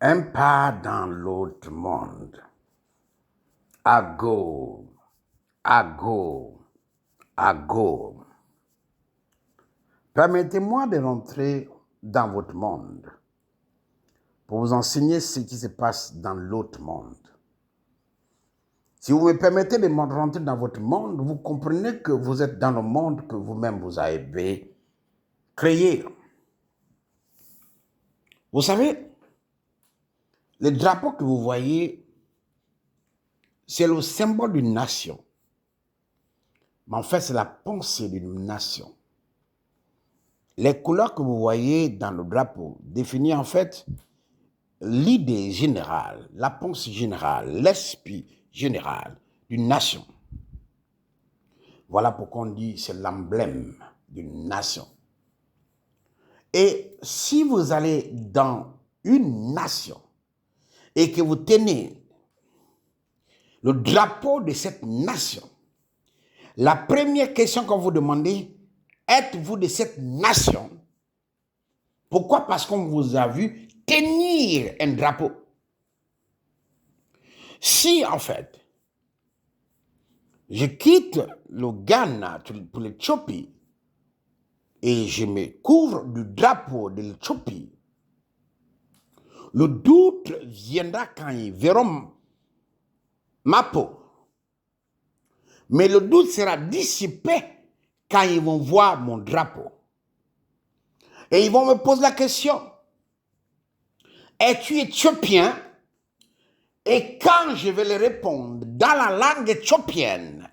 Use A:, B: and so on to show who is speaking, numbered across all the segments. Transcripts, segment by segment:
A: Un pas dans l'autre monde. À go, à go, à go. Permettez-moi de rentrer dans votre monde pour vous enseigner ce qui se passe dans l'autre monde. Si vous me permettez de rentrer dans votre monde, vous comprenez que vous êtes dans le monde que vous-même vous avez créé. Vous savez, le drapeau que vous voyez, c'est le symbole d'une nation. Mais en fait, c'est la pensée d'une nation. Les couleurs que vous voyez dans le drapeau définissent en fait l'idée générale, la pensée générale, l'esprit général d'une nation. Voilà pourquoi on dit que c'est l'emblème d'une nation. Et si vous allez dans une nation et que vous tenez le drapeau de cette nation, la première question qu'on vous demande, êtes-vous de cette nation? Pourquoi? Parce qu'on vous a vu tenir un drapeau. Si, en fait, je quitte le Ghana pour l'Éthiopie et je me couvre du drapeau de l'Éthiopie, le doute viendra quand ils verront ma peau. Mais le doute sera dissipé quand ils vont voir mon drapeau. Et ils vont me poser la question, es-tu éthiopien? Et quand je vais leur répondre dans la langue éthiopienne,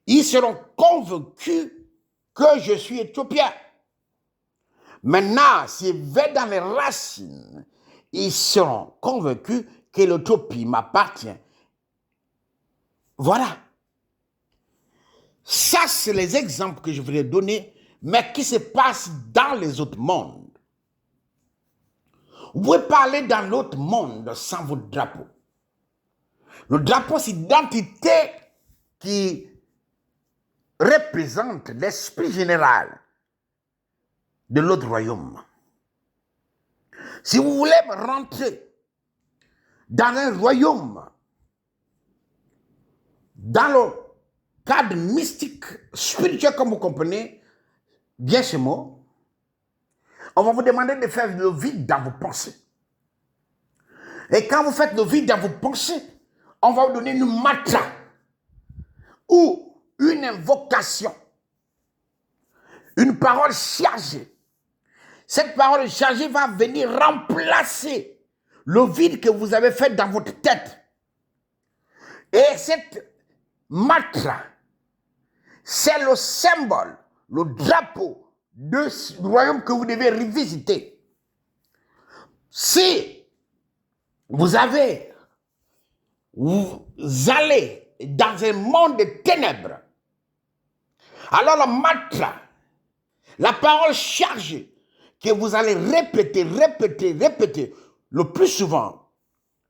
A: ils seront convaincus que je suis éthiopien. Maintenant, s'ils vont dans les racines, ils seront convaincus que l'Éthiopie m'appartient. Voilà. Ça, c'est les exemples que je voulais donner, mais qui se passent dans les autres mondes. Vous pouvez parler dans l'autre monde sans votre drapeau. Le drapeau, c'est l'identité qui représente l'esprit général de l'autre royaume. Si vous voulez rentrer dans un royaume, dans le cadre mystique, spirituel, comme vous comprenez bien ce mot, on va vous demander de faire le vide dans vos pensées. Et quand vous faites le vide dans vos pensées, on va vous donner une mantra ou une invocation, une parole chargée. Cette parole chargée va venir remplacer le vide que vous avez fait dans votre tête. Et cette mantra, c'est le symbole, le drapeau du royaume que vous devez revisiter. Si vous allez dans un monde de ténèbres, alors le mantra, la parole chargée, que vous allez répéter le plus souvent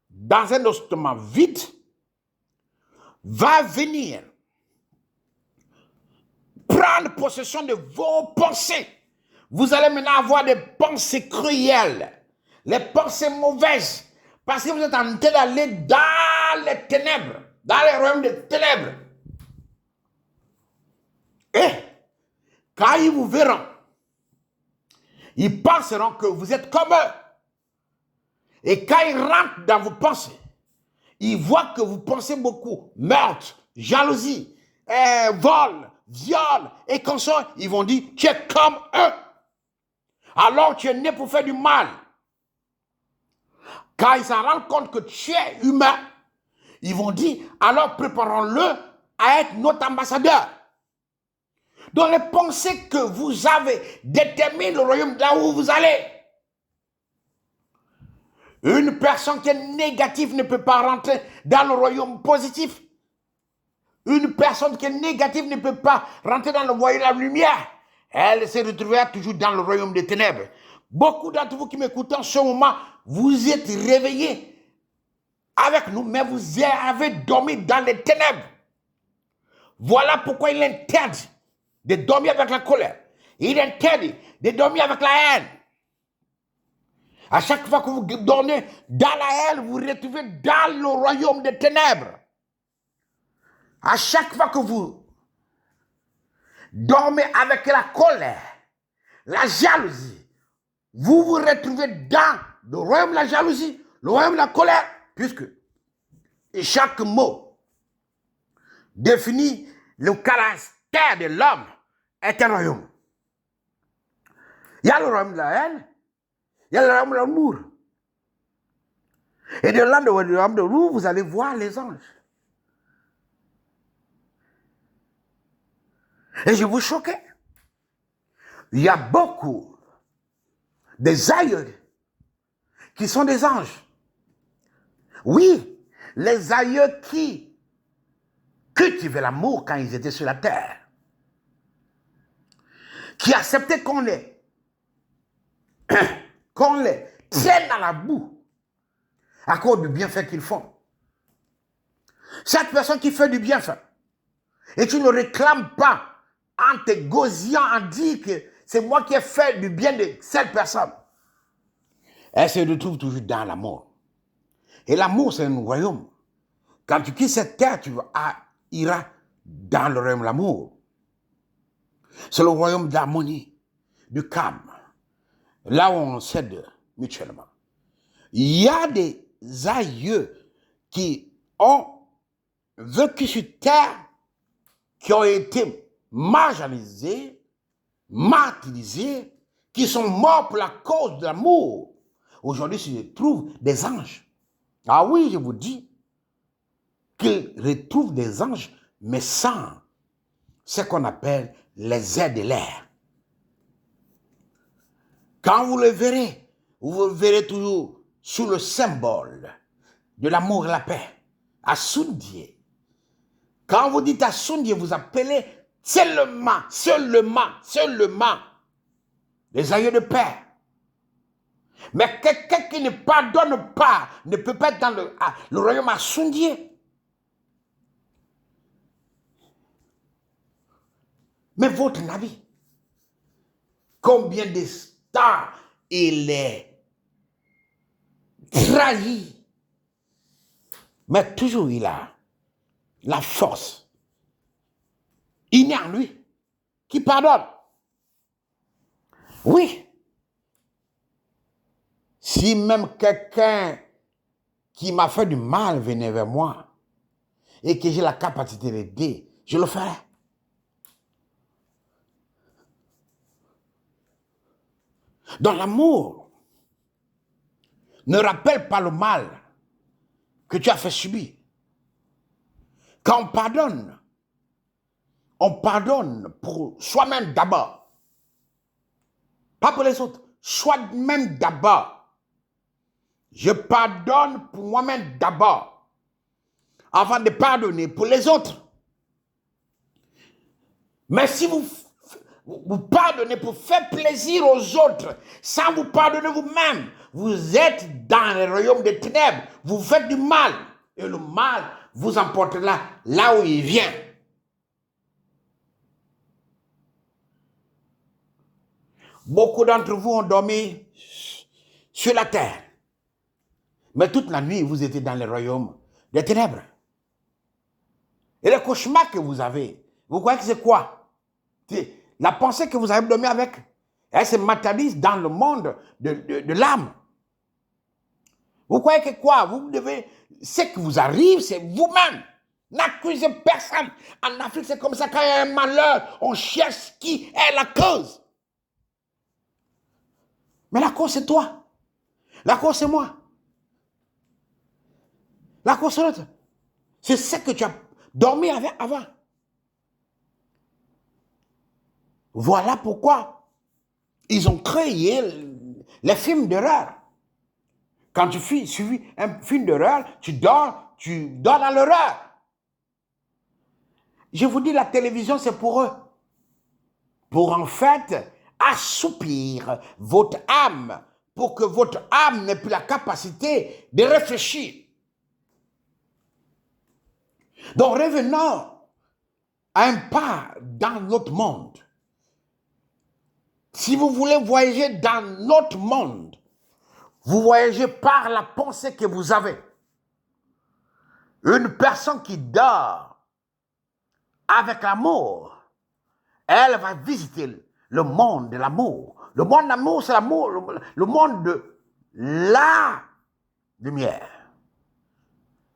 A: dans un estomac vide, va venir prendre possession de vos pensées. Vous allez maintenant avoir des pensées cruelles, les pensées mauvaises, parce que vous êtes en train d'aller dans les ténèbres, dans les royaumes des ténèbres. Et quand ils vous verront, ils penseront que vous êtes comme eux. Et quand ils rentrent dans vos pensées, ils voient que vous pensez beaucoup meurtre, jalousie, vol, viol et consorts. Ils vont dire, tu es comme eux. Alors tu es né pour faire du mal. Quand ils s'en rendent compte que tu es humain, ils vont dire, alors préparons-le à être notre ambassadeur. Donc les pensées que vous avez déterminent le royaume là où vous allez. Une personne qui est négative ne peut pas rentrer dans le royaume positif. Une personne qui est négative ne peut pas rentrer dans le royaume de la lumière. Elle se retrouvera toujours dans le royaume des ténèbres. Beaucoup d'entre vous qui m'écoutez en ce moment, vous êtes réveillés avec nous, mais vous avez dormi dans les ténèbres. Voilà pourquoi il interdit de dormir avec la colère. Il interdit de dormir avec la haine, À chaque fois que vous dormez dans la haine, vous vous retrouvez dans le royaume des ténèbres. À chaque fois que vous dormez avec la colère, la jalousie, vous vous retrouvez dans le royaume de la jalousie, le royaume de la colère, puisque chaque mot définit le caractère de l'homme est un royaume. Il y a le royaume de la haine, il y a le royaume de l'amour. Et de là, le royaume de l'amour, vous allez voir les anges. Et je vous choquais. Il y a beaucoup des aïeux qui sont des anges. Oui, les aïeux qui cultivaient l'amour quand ils étaient sur la terre. Qui acceptaient qu'on les tienne dans la boue à cause du bienfait qu'ils font. Cette personne qui fait du bienfait et tu ne réclames pas en te gosiant, en disant que c'est moi qui ai fait du bien de cette personne, elle se retrouve toujours dans l'amour. Et l'amour, c'est un royaume. Quand tu quittes cette terre, tu iras dans le royaume de l'amour. C'est le royaume de l'harmonie, du calme, là où on s'aide mutuellement. Il y a des aïeux qui ont vécu sur terre, qui ont été marginalisés, martyrisés, qui sont morts pour la cause de l'amour. Aujourd'hui, se retrouvent des anges. Ah oui, je vous dis qu'ils retrouvent des anges, mais sans ce qu'on appelle les ailes de l'air. Quand vous le verrez toujours sous le symbole de l'amour et la paix. Assoundier. Quand vous dites Assoundier, vous appelez seulement les aïeux de paix. Mais quelqu'un qui ne pardonne pas ne peut pas être dans le royaume Assoundier. Mais votre avis, combien de stars il est trahi, mais toujours il a la force innée en lui qui pardonne. Oui. Si même quelqu'un qui m'a fait du mal venait vers moi et que j'ai la capacité d'aider, je le ferai. Donc l'amour ne rappelle pas le mal que tu as fait subir. Quand on pardonne pour soi-même d'abord. Pas pour les autres, soi-même d'abord. Je pardonne pour moi-même d'abord, avant de pardonner pour les autres. Mais si vous pardonnez pour faire plaisir aux autres, sans vous pardonner vous-même, vous êtes dans le royaume des ténèbres, vous faites du mal, et le mal vous emportera là où il vient. Beaucoup d'entre vous ont dormi sur la terre, mais toute la nuit, vous étiez dans le royaume des ténèbres. Et le cauchemar que vous avez, vous croyez que c'est quoi? La pensée que vous avez dormi avec, elle se matérialise dans le monde de l'âme. Vous croyez que quoi? Vous devez, ce qui vous arrive, c'est vous-même. N'accusez personne. En Afrique, c'est comme ça, quand il y a un malheur, on cherche qui est la cause. Mais la cause, c'est toi. La cause, c'est moi. La cause, c'est l'autre. C'est ce que tu as dormi avec avant. Voilà pourquoi ils ont créé les films d'horreur. Quand tu suis un film d'horreur, tu dors dans l'horreur. Je vous dis, la télévision, c'est pour eux. Pour en fait assoupir votre âme, pour que votre âme n'ait plus la capacité de réfléchir. Donc revenons à un pas dans notre monde. Si vous voulez voyager dans notre monde, Vous voyagez par la pensée que vous avez. Une personne qui dort avec l'amour, elle va visiter le monde de l'amour. Le monde de l'amour, c'est l'amour, le monde de la lumière.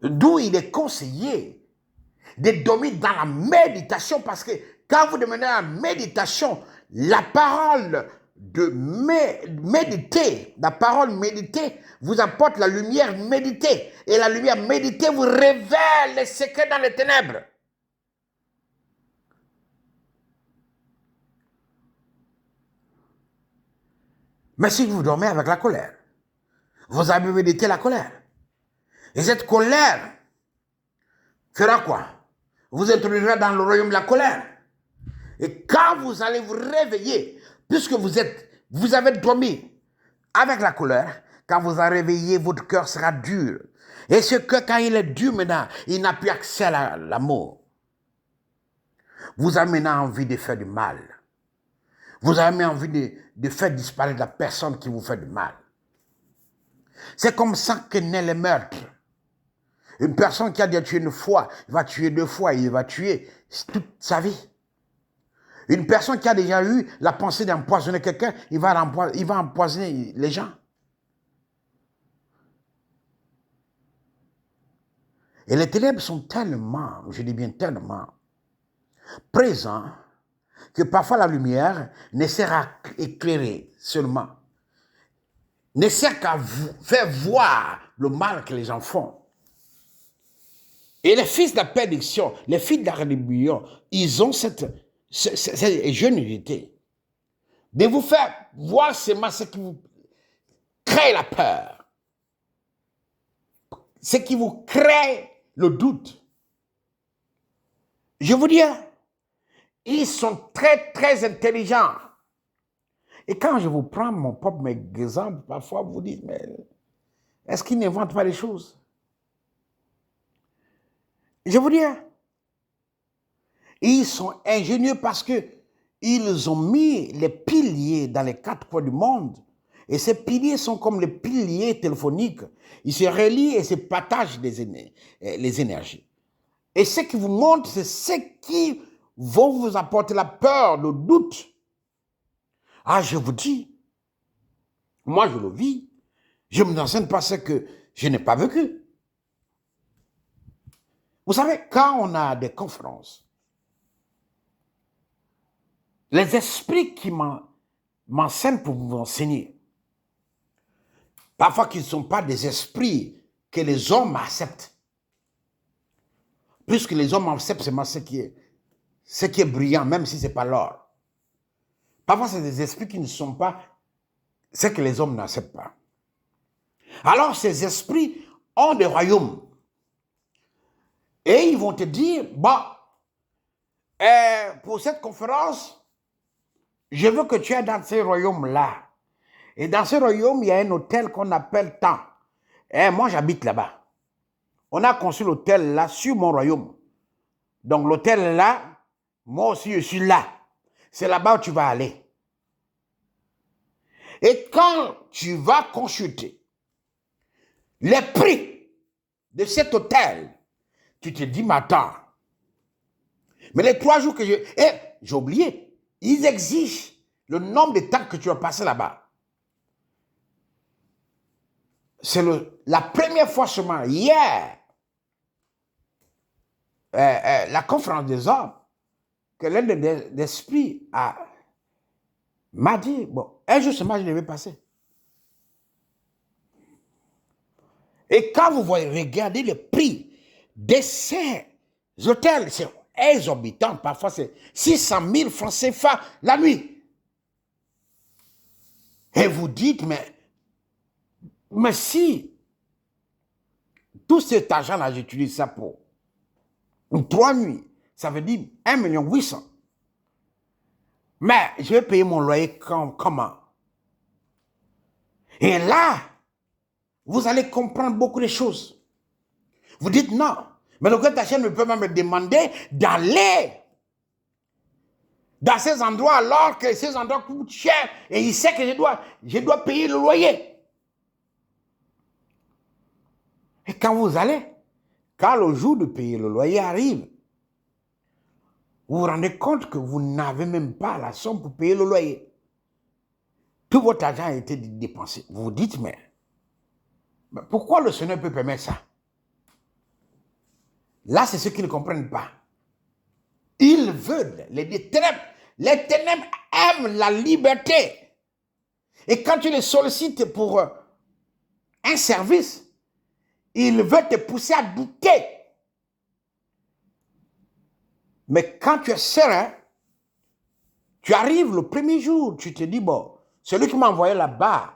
A: D'où il est conseillé de dormir dans la méditation, parce que quand vous devenez la méditation, la parole de méditer, la parole méditer vous apporte la lumière méditée. Et la lumière méditée vous révèle les secrets dans les ténèbres. Mais si vous dormez avec la colère, vous avez médité la colère. Et cette colère fera quoi? Vous introduira dans le royaume de la colère. Et quand vous allez vous réveiller, puisque vous avez dormi avec la colère, quand vous allez réveiller, votre cœur sera dur. Et ce cœur, quand il est dur maintenant, il n'a plus accès à l'amour. Vous avez maintenant envie de faire du mal. Vous avez envie de faire disparaître la personne qui vous fait du mal. C'est comme ça que naît le meurtre. Une personne qui a déjà tué une fois, il va tuer deux fois, il va tuer toute sa vie. Une personne qui a déjà eu la pensée d'empoisonner quelqu'un, il va empoisonner les gens. Et les ténèbres sont tellement, je dis bien tellement, présents, que parfois la lumière ne sert à éclairer seulement, ne sert qu'à faire voir le mal que les gens font. Et les fils de la perdition, les fils de la rébellion, ils ont cette ingéniosité de vous faire voir seulement ce qui vous crée la peur, ce qui vous crée le doute. Je vous dis, ils sont très, très intelligents. Et quand je vous prends mon propre exemple, parfois vous dites, mais est-ce qu'ils n'inventent pas les choses? Je vous dis, ils sont ingénieux parce qu'ils ont mis les piliers dans les quatre coins du monde. Et ces piliers sont comme les piliers téléphoniques. Ils se relient et se partagent les énergies. Et ce qui vous montre, c'est ce qui vont vous apporter la peur, le doute. Ah, je vous dis, moi je le vis. Je ne m'enseigne pas ce que je n'ai pas vécu. Vous savez, quand on a des conférences, les esprits qui m'enseignent pour vous enseigner, parfois qu'ils ne sont pas des esprits que les hommes acceptent. Puisque les hommes acceptent seulement ce qui est brillant, même si ce n'est pas l'or. Parfois, c'est des esprits qui ne sont pas ce que les hommes n'acceptent pas. Alors, ces esprits ont des royaumes. Et ils vont te dire, bon, pour cette conférence, je veux que tu ailles dans ces royaumes-là. Et dans ce royaume, il y a un hôtel qu'on appelle tant. Et moi, j'habite là-bas. On a construit l'hôtel là sur mon royaume. Donc l'hôtel là, moi aussi je suis là. C'est là-bas où tu vas aller. Et quand tu vas consulter les prix de cet hôtel, tu te dis, mais attends, mais les 3 jours que j'ai oublié, ils exigent le nombre de temps que tu vas passer là-bas. C'est la première fois seulement, hier, la conférence des hommes, que l'un des esprits m'a dit, bon, un jour seulement je devais passer. Et quand vous voyez, regardez le prix de ces hôtels, c'est exorbitant, parfois c'est 600 000 francs CFA la nuit. Et vous dites, mais si tout cet argent-là, j'utilise ça pour 3 nuits, ça veut dire 1 800 000. Mais je vais payer mon loyer comment? Et là, vous allez comprendre beaucoup de choses. Vous dites non, mais le Crétachet ne peut pas me demander d'aller dans ces endroits alors que ces endroits coûtent cher et il sait que je dois payer le loyer. Et quand vous allez, quand le jour de payer le loyer arrive, vous vous rendez compte que vous n'avez même pas la somme pour payer le loyer. Tout votre argent a été dépensé. Vous vous dites, mais pourquoi le Seigneur peut permettre ça? Là, c'est ce qu'ils ne comprennent pas. Ils veulent, les ténèbres aiment la liberté. Et quand tu les sollicites pour un service, ils veulent te pousser à douter. Mais quand tu es serein, tu arrives le premier jour, tu te dis, bon, celui qui m'a envoyé là-bas,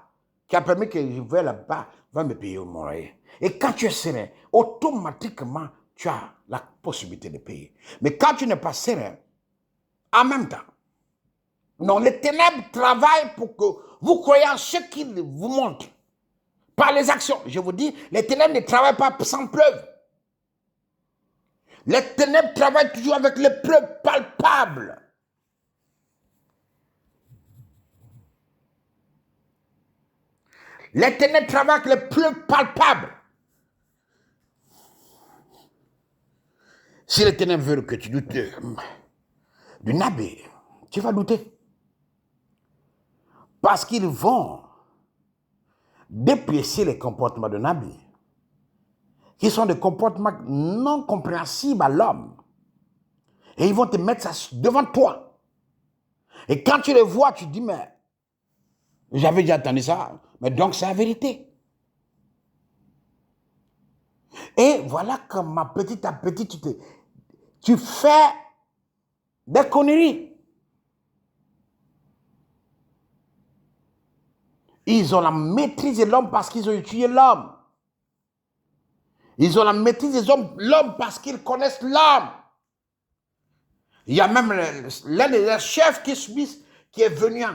A: qui a permis que je vais là-bas, va me payer mon loyer. Et quand tu es serein, automatiquement, tu as la possibilité de payer. Mais quand tu n'es pas serein, en même temps, non, les ténèbres travaillent pour que vous croyez en ce qu'ils vous montrent. Par les actions. Je vous dis, les ténèbres ne travaillent pas sans preuve. Les ténèbres travaillent toujours avec les preuves palpables. Les ténèbres travaillent avec les preuves palpables. Si les ténèbres veulent que tu doutes du Nabi, tu vas douter. Parce qu'ils vont déprécier les comportements de Nabi, qui sont des comportements non compréhensibles à l'homme. Et ils vont te mettre ça devant toi. Et quand tu les vois, tu dis, mais j'avais déjà entendu ça, mais donc c'est la vérité. Et voilà comme petit à petit, tu fais des conneries. Ils ont la maîtrise de l'homme parce qu'ils ont étudié l'homme. Ils ont la maîtrise de l'homme parce qu'ils connaissent l'homme. Il y a même l'un des chefs qui est venu.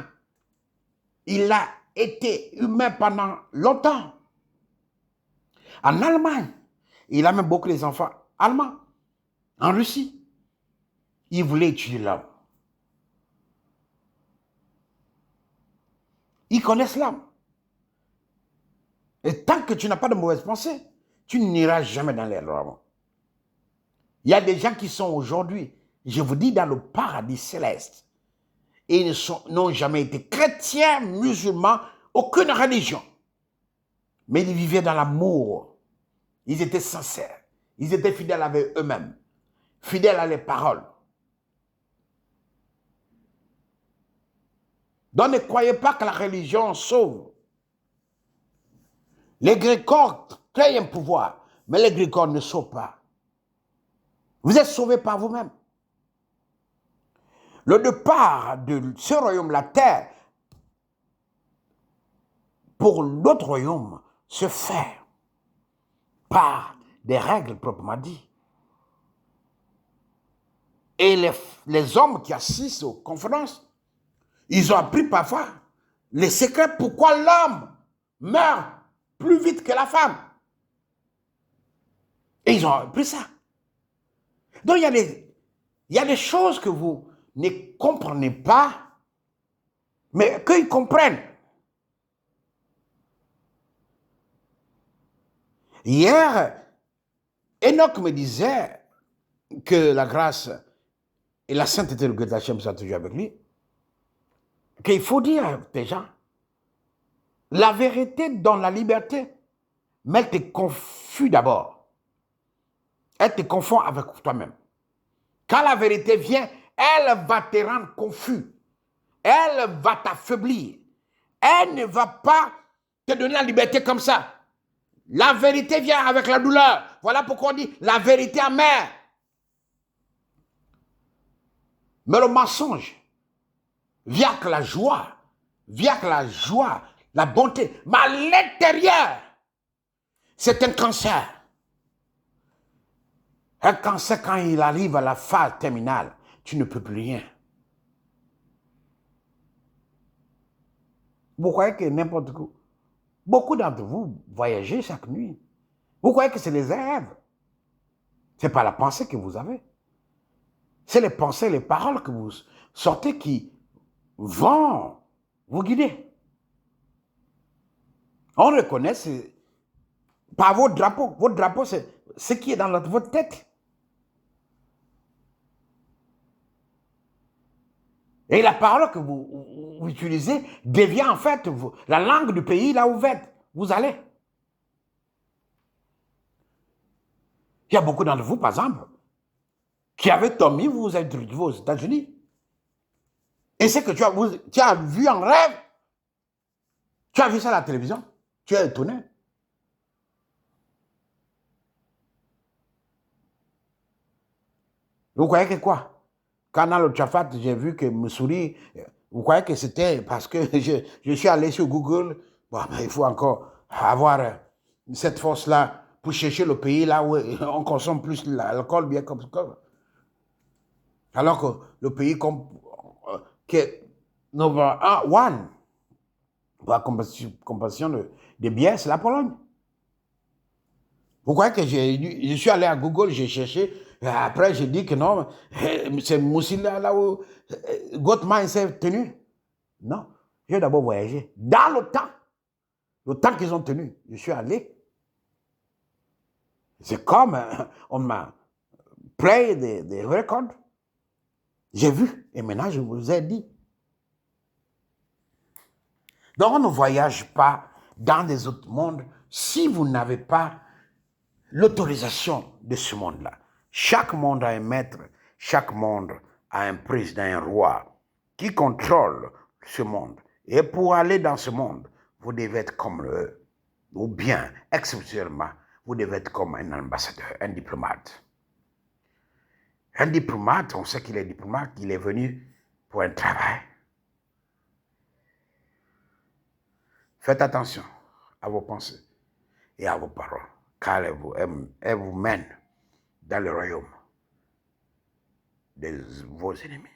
A: Il a été humain pendant longtemps. En Allemagne, il a même beaucoup les enfants allemands. En Russie, il voulait étudier l'homme. Ils connaissent l'homme. Et tant que tu n'as pas de mauvaise pensée, tu n'iras jamais dans les rois. Il y a des gens qui sont aujourd'hui, je vous dis, dans le paradis céleste. Et ils n'ont jamais été chrétiens, musulmans, aucune religion. Mais ils vivaient dans l'amour. Ils étaient sincères. Ils étaient fidèles avec eux-mêmes. Fidèles à les paroles. Donc ne croyez pas que la religion sauve. Les Grécors créent un pouvoir, mais les Grécors ne sauvent pas. Vous êtes sauvés par vous-même. Le départ de ce royaume, la terre, pour l'autre royaume, se fait par des règles proprement dites. Et les hommes qui assistent aux conférences, ils ont appris parfois les secrets pourquoi l'homme meurt plus vite que la femme. Et ils ont appris ça. Donc il y a des choses que vous ne comprenez pas, mais qu'ils comprennent. Hier, Enoch me disait que la grâce et la sainteté de Dieu Hachem sont toujours avec lui, qu'il faut dire à des gens, la vérité donne la liberté, mais elle te confuse d'abord. Elle te confond avec toi-même. Quand la vérité vient, elle va te rendre confus. Elle va t'affaiblir. Elle ne va pas te donner la liberté comme ça. La vérité vient avec la douleur. Voilà pourquoi on dit la vérité amère. Mais le mensonge vient avec la joie. Vient avec la joie, la bonté. Mais à l'intérieur, c'est un cancer. Un cancer, quand il arrive à la phase terminale, tu ne peux plus rien. Vous croyez que n'importe quoi, beaucoup d'entre vous voyagez chaque nuit. Vous croyez que c'est les rêves. Ce n'est pas la pensée que vous avez. C'est les pensées, les paroles que vous sortez qui vont vous guider. On reconnaît Par vos drapeaux. Vos drapeaux, c'est ce qui est dans votre tête. Et la parole que vous utilisez devient en fait la langue du pays là où vous allez. Il y a beaucoup d'entre vous, par exemple, qui avec Tommy, vous êtes retrouvés aux États-Unis. Et c'est que tu as vu en rêve. Tu as vu ça à la télévision. Tu es étonné. Vous croyez que quoi? Quand dans le Tchafat, j'ai vu que Missouri, vous croyez que c'était parce que je suis allé sur Google. Bon, mais il faut encore avoir cette force-là pour chercher le pays là où on consomme plus l'alcool, bien comme ça. Alors que le pays qui est number one pour la compensation des biens, c'est la Pologne. Vous croyez que je suis allé à Google, j'ai cherché, après j'ai dit que non, c'est Moussi là où Gottman s'est tenu. Non, j'ai d'abord voyagé. Dans le temps qu'ils ont tenu, je suis allé. C'est comme on m'a play des records. J'ai vu, et maintenant je vous ai dit. Donc on ne voyage pas dans des autres mondes si vous n'avez pas l'autorisation de ce monde-là. Chaque monde a un maître, chaque monde a un président, un roi qui contrôle ce monde. Et pour aller dans ce monde, vous devez être comme eux. Ou bien, exceptionnellement, vous devez être comme un ambassadeur, un diplomate. Un diplomate, on sait qu'il est diplomate, il est venu pour un travail. Faites attention à vos pensées et à vos paroles, car elles vous mènent dans le royaume de vos ennemis.